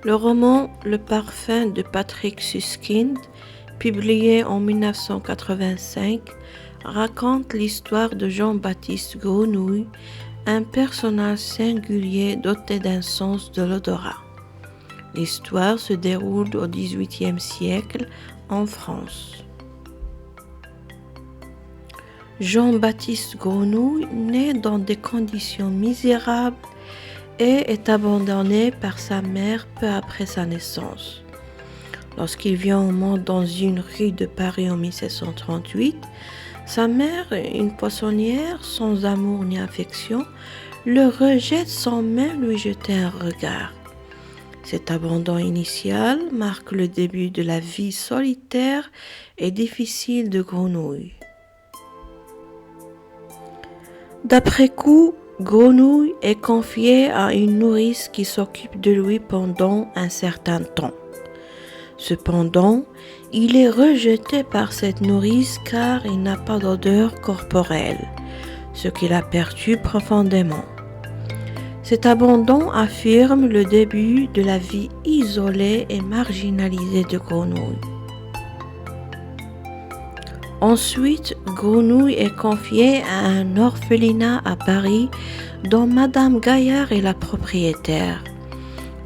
Le roman Le parfum de Patrick Süskind, publié en 1985, raconte l'histoire de Jean-Baptiste Grenouille, un personnage singulier doté d'un sens de l'odorat. L'histoire se déroule au XVIIIe siècle en France. Jean-Baptiste Grenouille naît dans des conditions misérables et est abandonné par sa mère peu après sa naissance. Lorsqu'il vient au monde dans une rue de Paris en 1738, sa mère, une poissonnière sans amour ni affection, le rejette sans même lui jeter un regard. Cet abandon initial marque le début de la vie solitaire et difficile de Grenouille. D'après coup, Grenouille est confié à une nourrice qui s'occupe de lui pendant un certain temps. Cependant, il est rejeté par cette nourrice car il n'a pas d'odeur corporelle, ce qui la perturbe profondément. Cet abandon affirme le début de la vie isolée et marginalisée de Grenouille. Ensuite, Grenouille est confiée à un orphelinat à Paris dont Madame Gaillard est la propriétaire.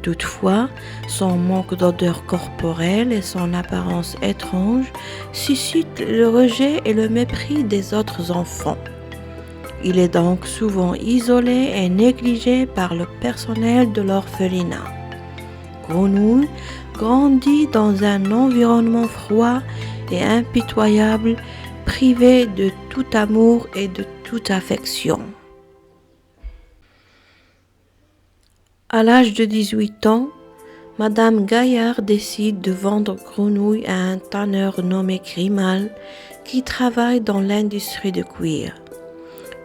Toutefois, son manque d'odeur corporelle et son apparence étrange suscitent le rejet et le mépris des autres enfants. Il est donc souvent isolé et négligé par le personnel de l'orphelinat. Grenouille grandit dans un environnement froid et impitoyable, privé de tout amour et de toute affection. À l'âge de 18 ans, Madame Gaillard décide de vendre Grenouille à un tanneur nommé Grimal qui travaille dans l'industrie de cuir.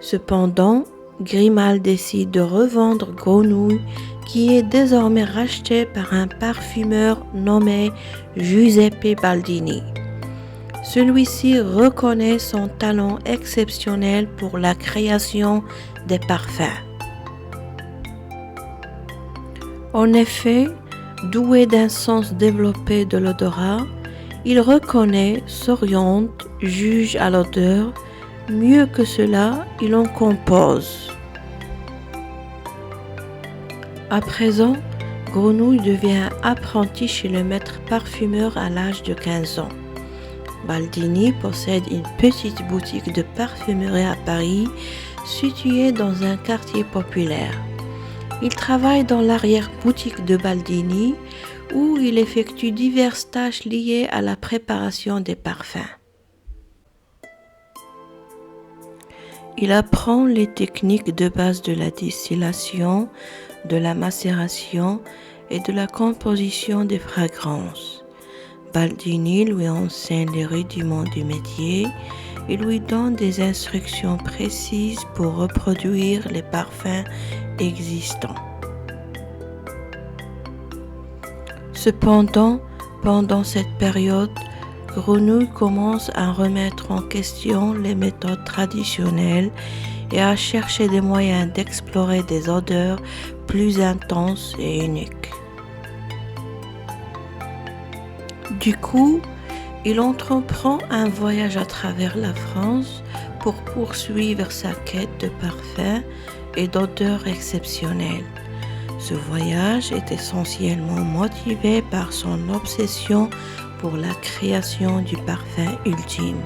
Cependant, Grimal décide de revendre Grenouille qui est désormais racheté par un parfumeur nommé Giuseppe Baldini. Celui-ci reconnaît son talent exceptionnel pour la création des parfums. En effet, doué d'un sens développé de l'odorat, il reconnaît, s'oriente, juge à l'odeur. Mieux que cela, il en compose. À présent, Grenouille devient apprenti chez le maître parfumeur à l'âge de 15 ans. Baldini possède une petite boutique de parfumerie à Paris, située dans un quartier populaire. Il travaille dans l'arrière-boutique de Baldini, où il effectue diverses tâches liées à la préparation des parfums. Il apprend les techniques de base de la distillation, de la macération et de la composition des fragrances. Baldini lui enseigne les rudiments du métier et lui donne des instructions précises pour reproduire les parfums existants. Cependant, pendant cette période, Grenouille commence à remettre en question les méthodes traditionnelles et à chercher des moyens d'explorer des odeurs plus intenses et uniques. Du coup, il entreprend un voyage à travers la France pour poursuivre sa quête de parfums et d'odeurs exceptionnelles. Ce voyage est essentiellement motivé par son obsession pour la création du parfum ultime.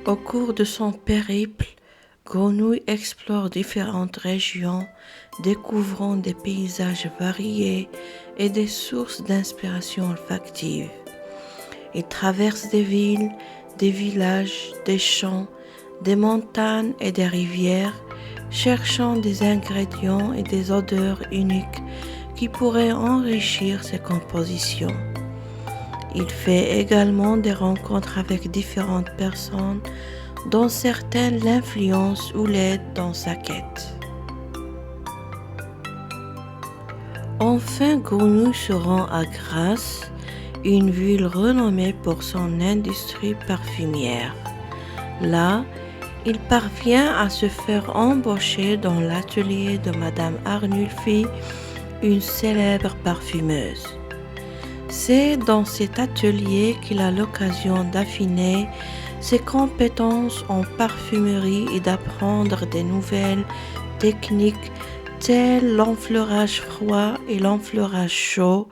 Au cours de son périple, Grenouille explore différentes régions, découvrant des paysages variés et des sources d'inspiration olfactive. Il traverse des villes, des villages, des champs, des montagnes et des rivières, cherchant des ingrédients et des odeurs uniques qui pourraient enrichir ses compositions. Il fait également des rencontres avec différentes personnes dont certaines l'influencent ou l'aident dans sa quête. Enfin, Grenouille se rend à Grasse, une ville renommée pour son industrie parfumière. Là, Il parvient à se faire embaucher dans l'atelier de Madame Arnulfi, une célèbre parfumeuse. C'est dans cet atelier qu'il a l'occasion d'affiner ses compétences en parfumerie et d'apprendre des nouvelles techniques telles l'enfleurage froid et l'enfleurage chaud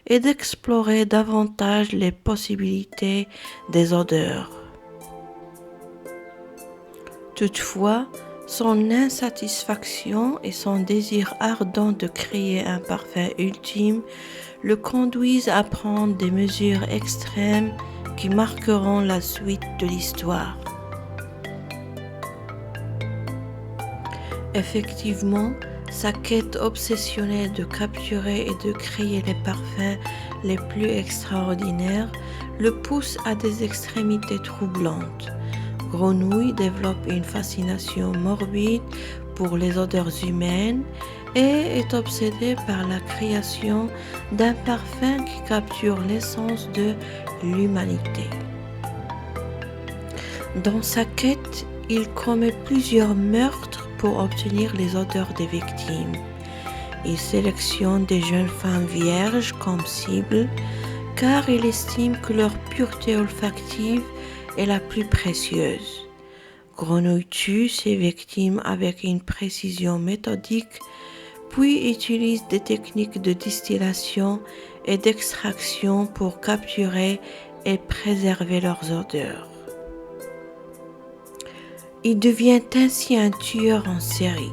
et d'explorer davantage les possibilités des odeurs. Toutefois, son insatisfaction et son désir ardent de créer un parfum ultime le conduisent à prendre des mesures extrêmes qui marqueront la suite de l'histoire. Effectivement, sa quête obsessionnelle de capturer et de créer les parfums les plus extraordinaires le pousse à des extrémités troublantes. Grenouille développe une fascination morbide pour les odeurs humaines et est obsédé par la création d'un parfum qui capture l'essence de l'humanité. Dans sa quête, il commet plusieurs meurtres pour obtenir les odeurs des victimes. Il sélectionne des jeunes femmes vierges comme cible car il estime que leur pureté olfactive est la plus précieuse. Grenouille tue ses victimes avec une précision méthodique, puis utilise des techniques de distillation et d'extraction pour capturer et préserver leurs odeurs. Il devient ainsi un tueur en série,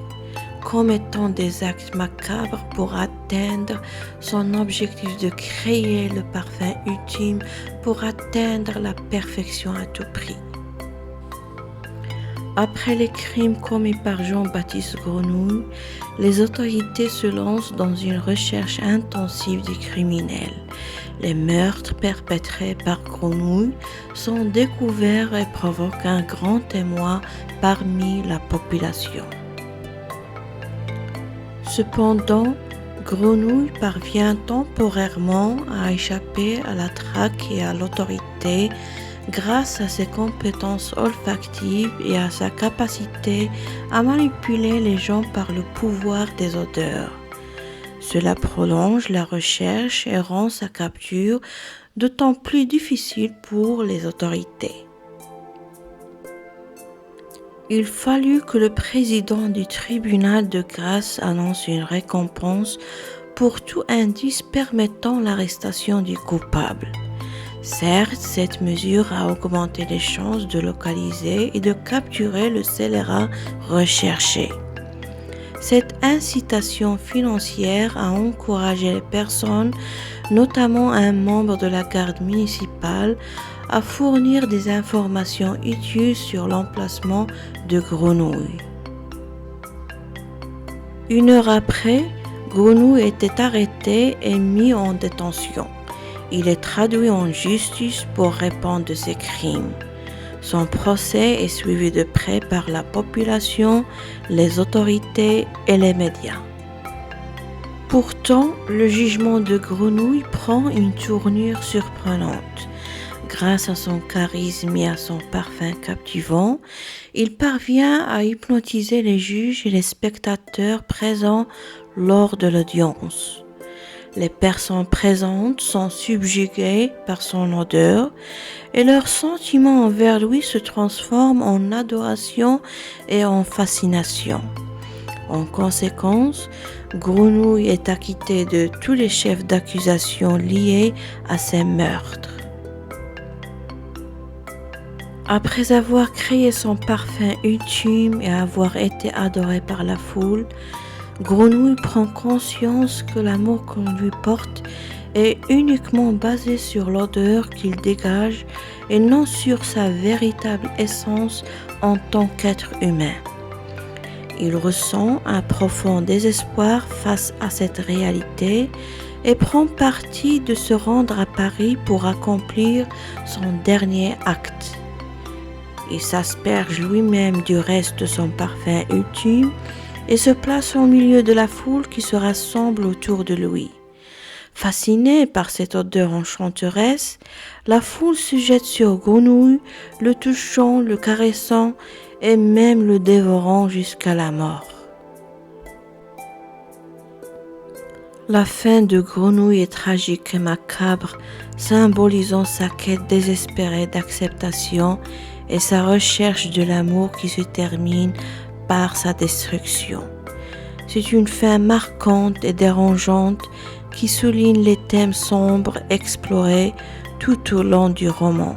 commettant des actes macabres pour atteindre son objectif de créer le parfum ultime pour atteindre la perfection à tout prix. Après les crimes commis par Jean-Baptiste Grenouille, les autorités se lancent dans une recherche intensive du criminel. Les meurtres perpétrés par Grenouille sont découverts et provoquent un grand émoi parmi la population. Cependant, Grenouille parvient temporairement à échapper à la traque et à l'autorité grâce à ses compétences olfactives et à sa capacité à manipuler les gens par le pouvoir des odeurs. Cela prolonge la recherche et rend sa capture d'autant plus difficile pour les autorités. Il fallut que le président du tribunal de grâce annonce une récompense pour tout indice permettant l'arrestation du coupable. Certes, cette mesure a augmenté les chances de localiser et de capturer le scélérat recherché. Cette incitation financière a encouragé les personnes, notamment un membre de la garde municipale, à fournir des informations utiles sur l'emplacement de Grenouille. 1 heure après, Grenouille était arrêté et mis en détention. Il est traduit en justice pour répondre de ses crimes. Son procès est suivi de près par la population, les autorités et les médias. Pourtant, le jugement de Grenouille prend une tournure surprenante. Grâce à son charisme et à son parfum captivant, il parvient à hypnotiser les juges et les spectateurs présents lors de l'audience. Les personnes présentes sont subjuguées par son odeur et leurs sentiments envers lui se transforment en adoration et en fascination. En conséquence, Grenouille est acquitté de tous les chefs d'accusation liés à ces meurtres. Après avoir créé son parfum ultime et avoir été adoré par la foule, Grenouille prend conscience que l'amour qu'on lui porte est uniquement basé sur l'odeur qu'il dégage et non sur sa véritable essence en tant qu'être humain. Il ressent un profond désespoir face à cette réalité et prend parti de se rendre à Paris pour accomplir son dernier acte. Il s'asperge lui-même du reste de son parfum ultime et se place au milieu de la foule qui se rassemble autour de lui. Fascinée par cette odeur enchanteresse, la foule se jette sur Grenouille, le touchant, le caressant et même le dévorant jusqu'à la mort. La fin de Grenouille est tragique et macabre, symbolisant sa quête désespérée d'acceptation et sa recherche de l'amour qui se termine par sa destruction. C'est une fin marquante et dérangeante qui souligne les thèmes sombres explorés tout au long du roman.